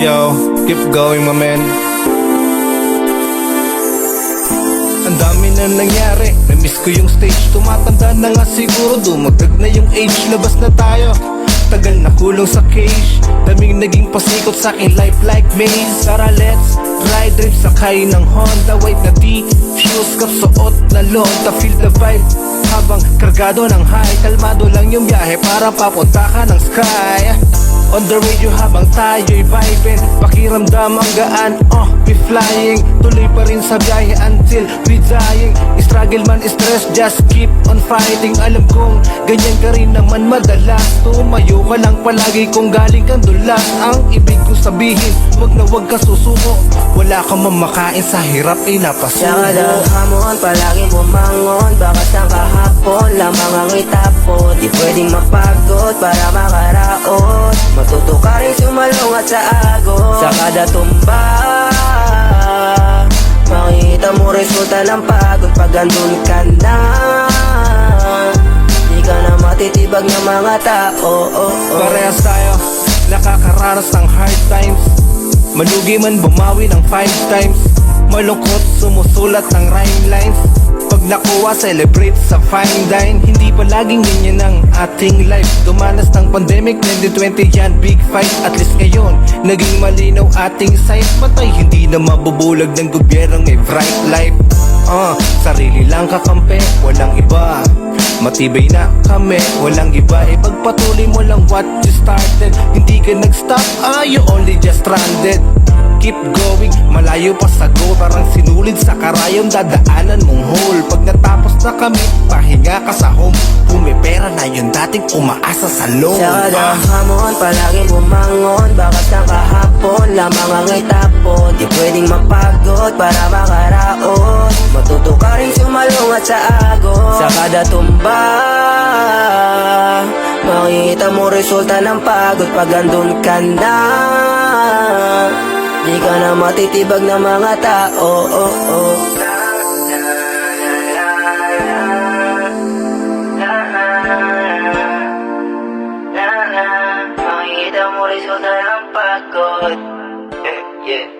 Yo, keep going my man. Ang dami na nangyari, na-miss ko yung stage. Tumatanda na nga siguro, dumagdag na yung age. Labas na tayo, tagal na kulong sa cage. Daming naging pasikot sa aking life like maze. Tara let's ride, trip sakay ng Honda. White na T-fuse, kapsuot na lonta. Feel the vibe habang kargado ng high. Kalmado lang yung biyahe para papunta ka ng sky. On the radio habang tayo'y vibing, pakiramdam ang gaan, be flying. Tuloy pa rin sa biyahe until we dying. Struggle man, stress, just keep on fighting. Alam kong ganyan ka rin naman madalas. Tumayo ka lang palagi kung galing kang dulas. Ang ibig kong sabihin, wag na wag ka susuko. Wala kang mamakain sa hirap ay napasuko. Saka ng hamon, palaging bumangon. Baka sa kahapon, lamang ang itapon. Di pwedeng mapagod para makaraos. Matuto ka rin sumalungat sa agos. Sa kada tumba, makita mo resulta ng pagod. Pag andun ka na, di ka na matitibag ng mga tao. Parehas tayo, nakakaranas ng hard times. Malugi man bumawi ng 5 times. Malungkot, sumusulat ng rhyme lines. Pag nakuha, celebrate sa fine dine. Hindi palaging ganyan ang ating life. Dumanas ng pandemic, 2020 yan, big fight. At least ngayon, naging malinaw ating sight. Patay, hindi na mabubulag ng gobyernong may bright life. Sarili lang kakampi, walang iba. Matibay na kami, walang iba. Ipagpatuloy mo lang what you started. Hindi ka nag-stop, you only just stranded. Keep going, malayo pa sa goal. Parang sinulid sa karayom, dadaanan mong hole. Pag natapos na kami, pahinga ka sa home. Pumipera na yun dating umaasa sa loan. Saka ng hamon, palaging bumangon. Bakas ng kahapon, lamang ang itapon. Di pwedeng mapagod para makaraos. Matuto ka rin sumalungat sa agos. Sa kada tumba, makita mo resulta ng pagod. Pag andun ka na, di ka na matitibag ng mga tao. Makikita mo resulta ng pagod. Yeah.